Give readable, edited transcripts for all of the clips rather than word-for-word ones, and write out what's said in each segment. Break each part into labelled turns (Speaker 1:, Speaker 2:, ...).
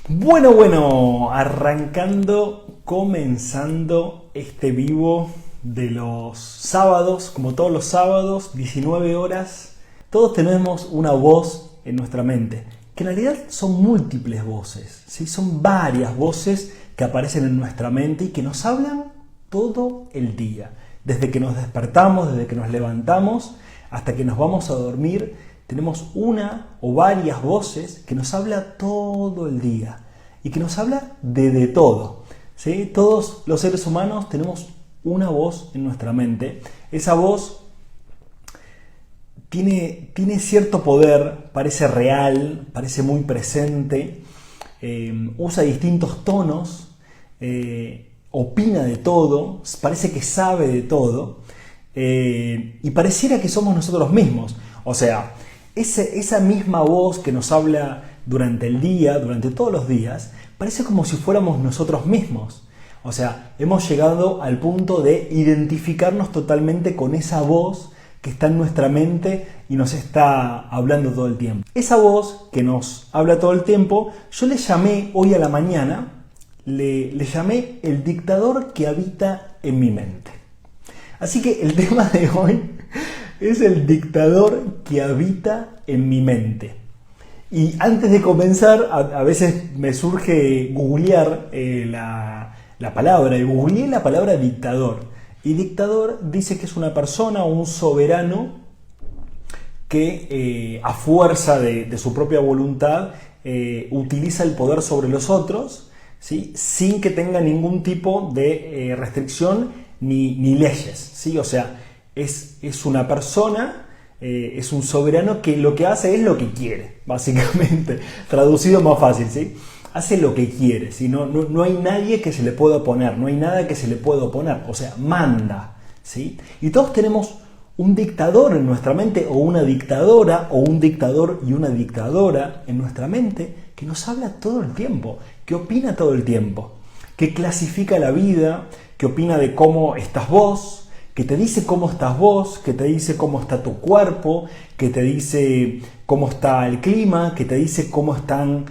Speaker 1: Bueno, arrancando, comenzando este vivo de los sábados, como todos los sábados, 19 horas, todos tenemos una voz en nuestra mente, que en realidad son múltiples voces, ¿sí? Son varias voces que aparecen en nuestra mente y que nos hablan todo el día, desde que nos despertamos, desde que nos levantamos, hasta que nos vamos a dormir. Tenemos una o varias voces que nos habla todo el día y que nos habla de todo, ¿sí? Todos los seres humanos tenemos una voz en nuestra mente. Esa voz tiene cierto poder, parece real, parece muy presente, usa distintos tonos, opina de todo, parece que sabe de todo y pareciera que somos nosotros mismos. O sea, esa misma voz que nos habla durante el día, durante todos los días, parece como si fuéramos nosotros mismos. O sea, hemos llegado al punto de identificarnos totalmente con esa voz que está en nuestra mente y nos está hablando todo el tiempo. Esa voz que nos habla todo el tiempo, yo le llamé hoy a la mañana, le llamé el dictador que habita en mi mente. Así que el tema de hoy es el dictador que habita en mi mente. Y antes de comenzar, a veces me surge googlear la palabra, y googleé la palabra dictador. Y dictador dice que es una persona o un soberano que a fuerza de su propia voluntad utiliza el poder sobre los otros, ¿sí? Sin que tenga ningún tipo de restricción ni leyes, ¿sí? O sea, es una persona, es un soberano que lo que hace es lo que quiere, básicamente, traducido más fácil, ¿sí? Hace lo que quiere, ¿sí? No hay nadie que se le pueda oponer, no hay nada que se le pueda oponer, o sea, manda, ¿sí? Y todos tenemos un dictador en nuestra mente, o una dictadora, o un dictador y una dictadora en nuestra mente, que nos habla todo el tiempo, que opina todo el tiempo, que clasifica la vida, que opina de cómo estás vos, que te dice cómo estás vos, que te dice cómo está tu cuerpo, que te dice cómo está el clima, que te dice cómo está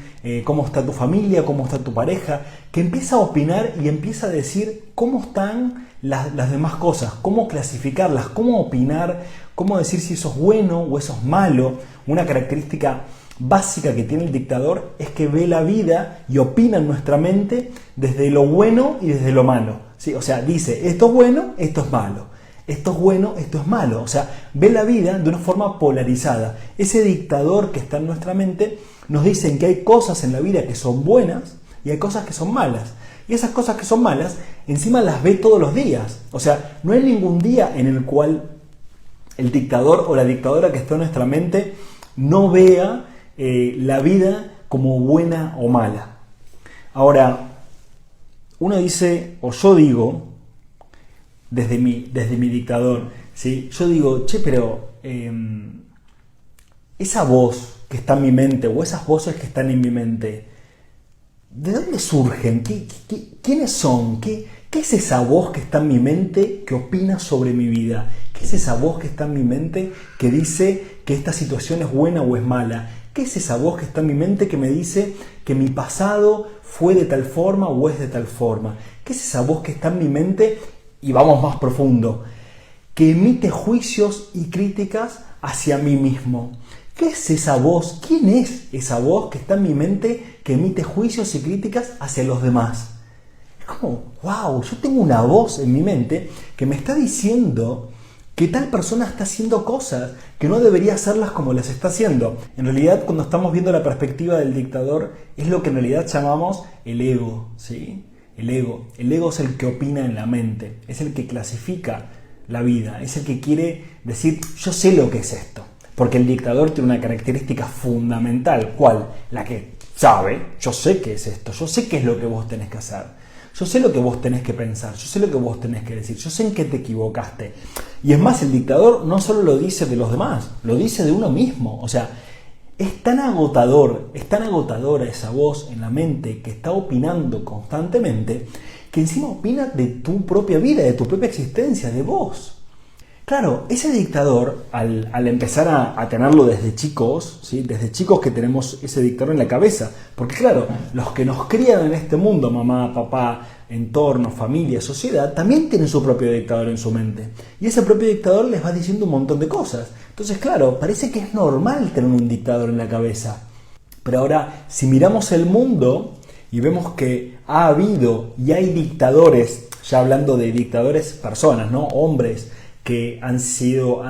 Speaker 1: tu familia, cómo está tu pareja, que empieza a opinar y empieza a decir cómo están las demás cosas, cómo clasificarlas, cómo opinar, cómo decir si eso es bueno o eso es malo. Una característica básica que tiene el dictador es que ve la vida y opina en nuestra mente desde lo bueno y desde lo malo, ¿sí? O sea, dice esto es bueno, esto es malo, esto es bueno, esto es malo. O sea, ve la vida de una forma polarizada. Ese dictador que está en nuestra mente nos dice que hay cosas en la vida que son buenas y hay cosas que son malas. Y esas cosas que son malas, encima las ve todos los días. O sea, no hay ningún día en el cual el dictador o la dictadora que está en nuestra mente no vea la vida como buena o mala. Ahora, uno dice, o yo digo, desde mi dictador, ¿sí? Yo digo, pero esa voz que está en mi mente, o esas voces que están en mi mente, ¿de dónde surgen? ¿Quiénes son? ¿Qué es esa voz que está en mi mente que opina sobre mi vida? ¿Qué es esa voz que está en mi mente que dice que esta situación es buena o es mala? ¿Qué es esa voz que está en mi mente que me dice que mi pasado fue de tal forma o es de tal forma? ¿Qué es esa voz que está en mi mente, y vamos más profundo, que emite juicios y críticas hacia mí mismo? ¿Qué es esa voz? ¿Quién es esa voz que está en mi mente que emite juicios y críticas hacia los demás? Es como, wow, yo tengo una voz en mi mente que me está diciendo que tal persona está haciendo cosas que no debería hacerlas como las está haciendo. En realidad, cuando estamos viendo la perspectiva del dictador, es lo que en realidad llamamos el ego, ¿sí? El ego. El ego es el que opina en la mente, es el que clasifica la vida, es el que quiere decir, yo sé lo que es esto. Porque el dictador tiene una característica fundamental, ¿cuál? La que sabe, yo sé qué es esto, yo sé qué es lo que vos tenés que hacer. Yo sé lo que vos tenés que pensar, yo sé lo que vos tenés que decir, yo sé en qué te equivocaste. Y es más, el dictador no solo lo dice de los demás, lo dice de uno mismo. O sea, es tan agotadora esa voz en la mente que está opinando constantemente, que encima opina de tu propia vida, de tu propia existencia, de vos. Claro, ese dictador, al empezar a tenerlo desde chicos, ¿sí? Desde chicos que tenemos ese dictador en la cabeza, porque claro, los que nos crían en este mundo, mamá, papá, entorno, familia, sociedad, también tienen su propio dictador en su mente. Y ese propio dictador les va diciendo un montón de cosas. Entonces, claro, parece que es normal tener un dictador en la cabeza. Pero ahora, si miramos el mundo y vemos que ha habido y hay dictadores, ya hablando de dictadores personas, ¿no? Hombres que han sido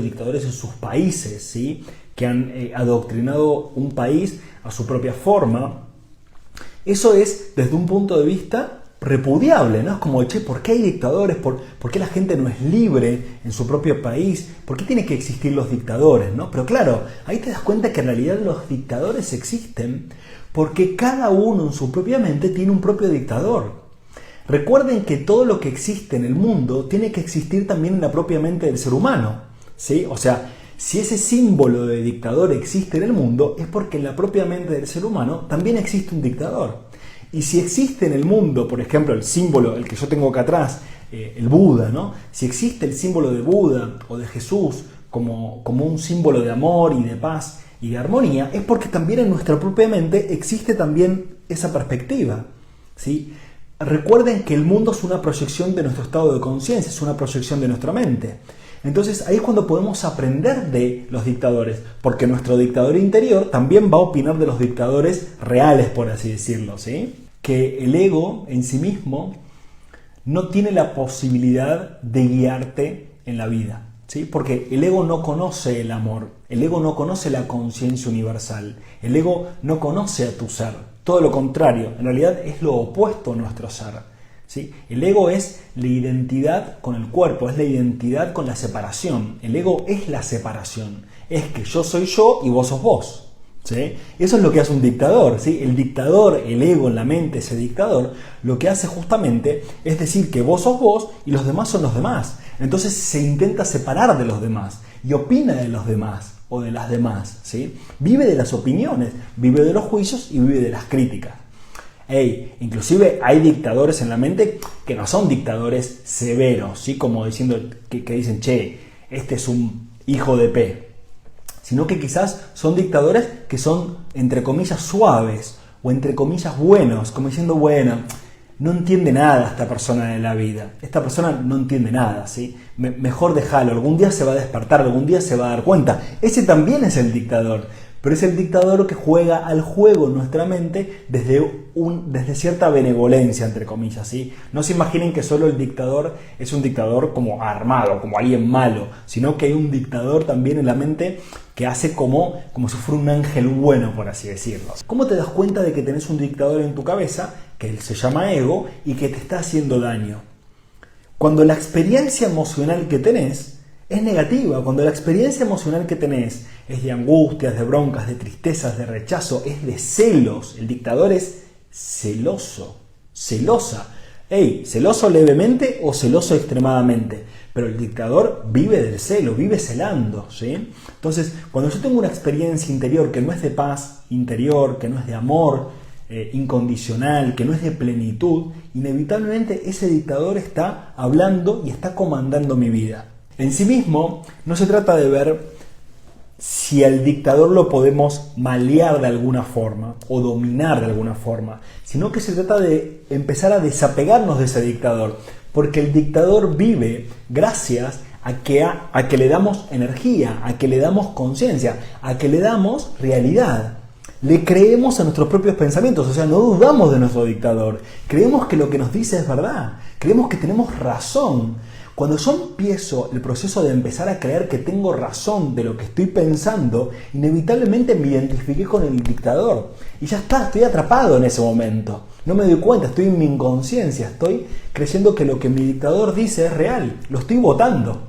Speaker 1: dictadores en sus países, ¿sí? Que han adoctrinado un país a su propia forma. Eso es, desde un punto de vista repudiable, ¿no? Es como, che, ¿por qué hay dictadores? ¿Por qué la gente no es libre en su propio país? ¿Por qué tienen que existir los dictadores, ¿no? Pero claro, ahí te das cuenta que en realidad los dictadores existen porque cada uno en su propia mente tiene un propio dictador. Recuerden que todo lo que existe en el mundo tiene que existir también en la propia mente del ser humano, ¿sí? O sea, si ese símbolo de dictador existe en el mundo es porque en la propia mente del ser humano también existe un dictador. Y si existe en el mundo, por ejemplo, el símbolo, el que yo tengo acá atrás, el Buda, ¿no? Si existe el símbolo de Buda o de Jesús como un símbolo de amor y de paz y de armonía, es porque también en nuestra propia mente existe también esa perspectiva, ¿sí? Recuerden que el mundo es una proyección de nuestro estado de conciencia, es una proyección de nuestra mente. Entonces ahí es cuando podemos aprender de los dictadores, porque nuestro dictador interior también va a opinar de los dictadores reales, por así decirlo, ¿sí? Que el ego en sí mismo no tiene la posibilidad de guiarte en la vida, ¿sí? Porque el ego no conoce el amor, el ego no conoce la conciencia universal, el ego no conoce a tu ser. Todo lo contrario, en realidad es lo opuesto a nuestro ser, ¿sí? El ego es la identidad con el cuerpo, es la identidad con la separación. El ego es la separación, es que yo soy yo y vos sos vos, ¿sí? Eso es lo que hace un dictador, ¿sí? El dictador, el ego en la mente, ese dictador, lo que hace justamente es decir que vos sos vos y los demás son los demás. Entonces se intenta separar de los demás y opina de los demás o de las demás, ¿sí? Vive de las opiniones, vive de los juicios y vive de las críticas. Inclusive hay dictadores en la mente que no son dictadores severos, ¿sí? Como diciendo que dicen, che, este es un hijo de P, sino que quizás son dictadores que son entre comillas suaves o entre comillas buenos, como diciendo, bueno, no entiende nada esta persona de la vida, esta persona no entiende nada, ¿sí? Mejor déjalo, algún día se va a despertar, algún día se va a dar cuenta. Ese también es el dictador, pero es el dictador que juega al juego en nuestra mente desde cierta benevolencia, entre comillas, ¿sí? No se imaginen que solo el dictador es un dictador como armado, como alguien malo, sino que hay un dictador también en la mente que hace como si fuera un ángel bueno, por así decirlo. ¿Cómo te das cuenta de que tenés un dictador en tu cabeza, que se llama ego, y que te está haciendo daño? Cuando la experiencia emocional que tenés es negativa, cuando la experiencia emocional que tenés es de angustias, de broncas, de tristezas, de rechazo, es de celos. El dictador es celoso, celosa. Celoso levemente o celoso extremadamente. Pero el dictador vive del celo, vive celando, ¿sí? Entonces, cuando yo tengo una experiencia interior que no es de paz interior, que no es de amor incondicional, que no es de plenitud, inevitablemente ese dictador está hablando y está comandando mi vida. En sí mismo, no se trata de ver si al dictador lo podemos malear de alguna forma o dominar de alguna forma, sino que se trata de empezar a desapegarnos de ese dictador, porque el dictador vive gracias a que le damos energía, a que le damos conciencia, a que le damos realidad. Le creemos a nuestros propios pensamientos, o sea, no dudamos de nuestro dictador, creemos que lo que nos dice es verdad, creemos que tenemos razón. Cuando yo empiezo el proceso de empezar a creer que tengo razón de lo que estoy pensando, inevitablemente me identifiqué con el dictador. Y ya está, estoy atrapado en ese momento. No me doy cuenta, estoy en mi inconsciencia, estoy creyendo que lo que mi dictador dice es real, lo estoy votando.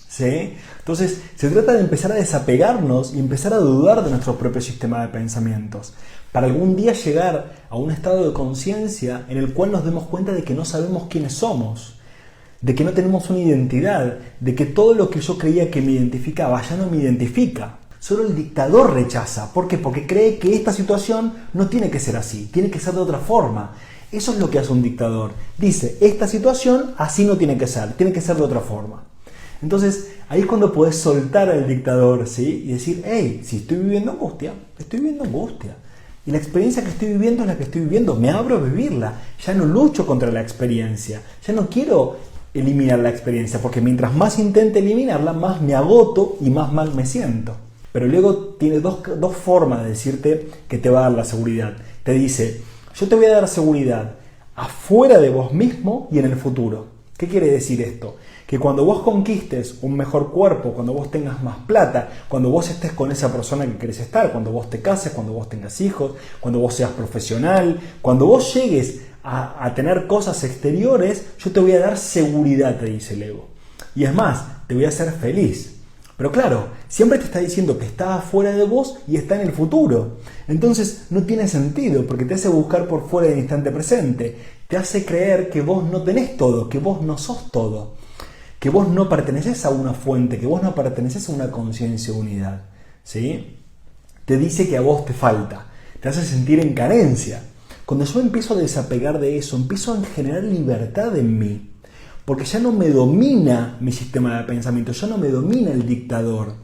Speaker 1: ¿Sí? Entonces, se trata de empezar a desapegarnos y empezar a dudar de nuestro propio sistema de pensamientos, para algún día llegar a un estado de conciencia en el cual nos demos cuenta de que no sabemos quiénes somos, de que no tenemos una identidad, de que todo lo que yo creía que me identificaba ya no me identifica. Solo el dictador rechaza. ¿Por qué? Porque cree que esta situación no tiene que ser así, tiene que ser de otra forma. Eso es lo que hace un dictador. Dice, esta situación así no tiene que ser de otra forma. Entonces, ahí es cuando podés soltar al dictador, ¿sí? Y decir, hey, si estoy viviendo angustia, estoy viviendo angustia. Y la experiencia que estoy viviendo es la que estoy viviendo. Me abro a vivirla. Ya no lucho contra la experiencia. Ya no quiero eliminar la experiencia, porque mientras más intente eliminarla, más me agoto y más mal me siento. Pero luego tiene dos formas de decirte que te va a dar la seguridad. Te dice, yo te voy a dar seguridad afuera de vos mismo y en el futuro. ¿Qué quiere decir esto? Que cuando vos conquistes un mejor cuerpo, cuando vos tengas más plata, cuando vos estés con esa persona que querés estar, cuando vos te cases, cuando vos tengas hijos, cuando vos seas profesional, cuando vos llegues a tener cosas exteriores, yo te voy a dar seguridad, te dice el ego. Y es más, te voy a hacer feliz. Pero claro, siempre te está diciendo que está afuera de vos y está en el futuro. Entonces no tiene sentido, porque te hace buscar por fuera del instante presente. Te hace creer que vos no tenés todo, que vos no sos todo, que vos no pertenecés a una fuente, que vos no pertenecés a una conciencia unidad, ¿sí? Te dice que a vos te falta, te hace sentir en carencia. Cuando yo empiezo a desapegar de eso, empiezo a generar libertad en mí, porque ya no me domina mi sistema de pensamiento, ya no me domina el dictador,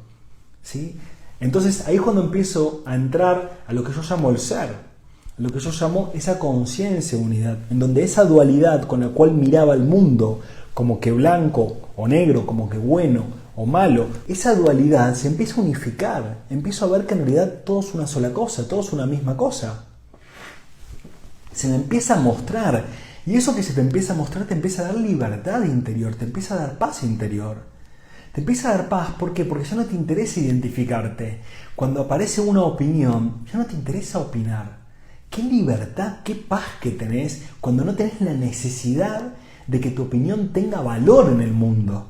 Speaker 1: ¿sí? Entonces ahí es cuando empiezo a entrar a lo que yo llamo el ser, a lo que yo llamo esa conciencia de unidad, en donde esa dualidad con la cual miraba el mundo, como que blanco o negro, como que bueno o malo, esa dualidad se empieza a unificar, empiezo a ver que en realidad todo es una sola cosa, todo es una misma cosa. Se me empieza a mostrar, y eso que se te empieza a mostrar te empieza a dar libertad interior, te empieza a dar paz interior. Te empieza a dar paz, ¿por qué? Porque ya no te interesa identificarte. Cuando aparece una opinión, ya no te interesa opinar. Qué libertad, qué paz que tenés cuando no tenés la necesidad de que tu opinión tenga valor en el mundo.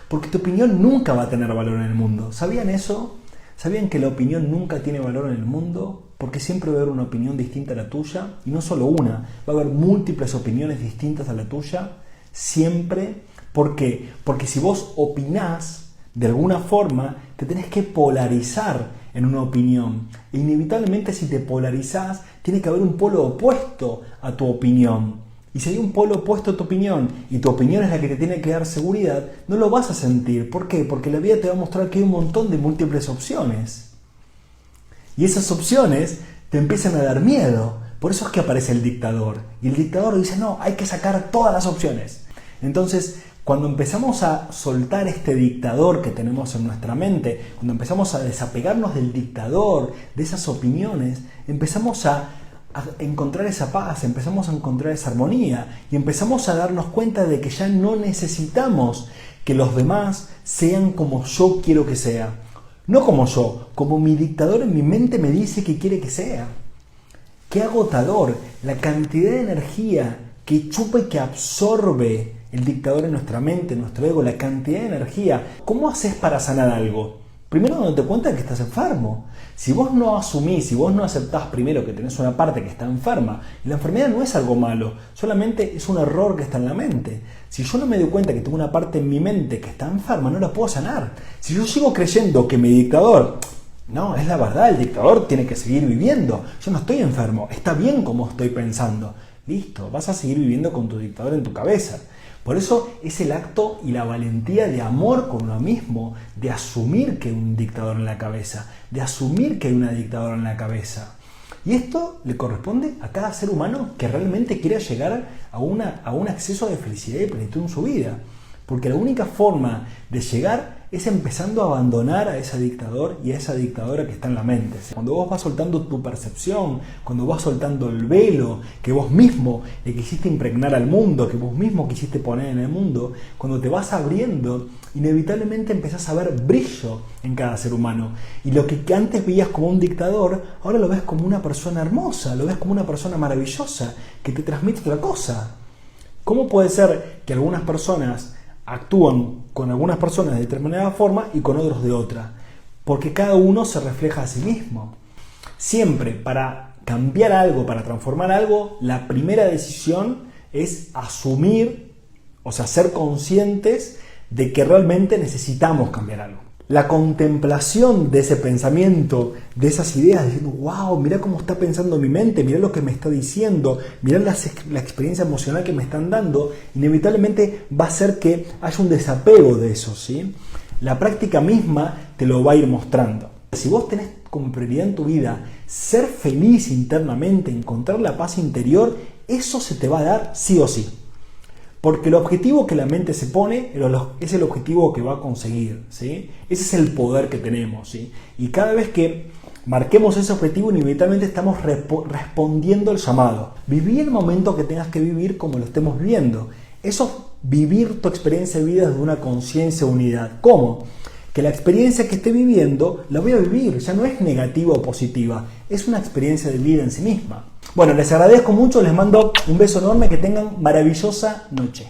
Speaker 1: Porque tu opinión nunca va a tener valor en el mundo. ¿Sabían eso? ¿Sabían que la opinión nunca tiene valor en el mundo? Porque siempre va a haber una opinión distinta a la tuya, y no solo una, va a haber múltiples opiniones distintas a la tuya, siempre. ¿Por qué? Porque si vos opinás, de alguna forma, te tenés que polarizar en una opinión. E inevitablemente si te polarizás, tiene que haber un polo opuesto a tu opinión. Y si hay un polo opuesto a tu opinión, y tu opinión es la que te tiene que dar seguridad, no lo vas a sentir. ¿Por qué? Porque la vida te va a mostrar que hay un montón de múltiples opciones. Y esas opciones te empiezan a dar miedo. Por eso es que aparece el dictador. Y el dictador dice, no, hay que sacar todas las opciones. Entonces, cuando empezamos a soltar este dictador que tenemos en nuestra mente, cuando empezamos a desapegarnos del dictador, de esas opiniones, empezamos a encontrar esa paz, empezamos a encontrar esa armonía y empezamos a darnos cuenta de que ya no necesitamos que los demás sean como yo quiero que sea. No como yo, como mi dictador en mi mente me dice que quiere que sea. Qué agotador, la cantidad de energía que chupa y que absorbe el dictador en nuestra mente, en nuestro ego, la cantidad de energía. ¿Cómo haces para sanar algo? Primero dándote cuenta de que estás enfermo. Si vos no asumís, si vos no aceptás primero que tenés una parte que está enferma, y la enfermedad no es algo malo, solamente es un error que está en la mente. Si yo no me doy cuenta que tengo una parte en mi mente que está enferma, no la puedo sanar. Si yo sigo creyendo que mi dictador, no, es la verdad, el dictador tiene que seguir viviendo, yo no estoy enfermo, está bien como estoy pensando, listo, vas a seguir viviendo con tu dictador en tu cabeza. Por eso es el acto y la valentía de amor con uno mismo, de asumir que hay un dictador en la cabeza, de asumir que hay una dictadora en la cabeza. Y esto le corresponde a cada ser humano que realmente quiera llegar a un acceso de felicidad y plenitud en su vida. Porque la única forma de llegar es empezando a abandonar a ese dictador y a esa dictadora que está en la mente. Cuando vos vas soltando tu percepción, cuando vas soltando el velo que vos mismo le quisiste impregnar al mundo, que vos mismo quisiste poner en el mundo, cuando te vas abriendo, inevitablemente empezás a ver brillo en cada ser humano. Y lo que antes veías como un dictador, ahora lo ves como una persona hermosa, lo ves como una persona maravillosa, que te transmite otra cosa. ¿Cómo puede ser que algunas personas actúan con algunas personas de determinada forma y con otros de otra? Porque cada uno se refleja a sí mismo. Siempre para cambiar algo, para transformar algo, la primera decisión es asumir, o sea, ser conscientes de que realmente necesitamos cambiar algo. la contemplación de ese pensamiento, de esas ideas, diciendo, wow, mira cómo está pensando mi mente, mira lo que me está diciendo, mira la experiencia emocional que me están dando, inevitablemente va a hacer que haya un desapego de eso, ¿sí? La práctica misma te lo va a ir mostrando. Si vos tenés como prioridad en tu vida ser feliz internamente, encontrar la paz interior, eso se te va a dar sí o sí. Porque el objetivo que la mente se pone es el objetivo que va a conseguir, ¿sí? Ese es el poder que tenemos, ¿sí? Y cada vez que marquemos ese objetivo, inevitablemente estamos respondiendo al llamado. Viví el momento que tengas que vivir como lo estemos viviendo. Eso es vivir tu experiencia de vida desde una conciencia de unidad. ¿Cómo? Que la experiencia que esté viviendo la voy a vivir, ya no es negativa o positiva, es una experiencia de vida en sí misma. Bueno, les agradezco mucho, les mando un beso enorme, que tengan maravillosa noche.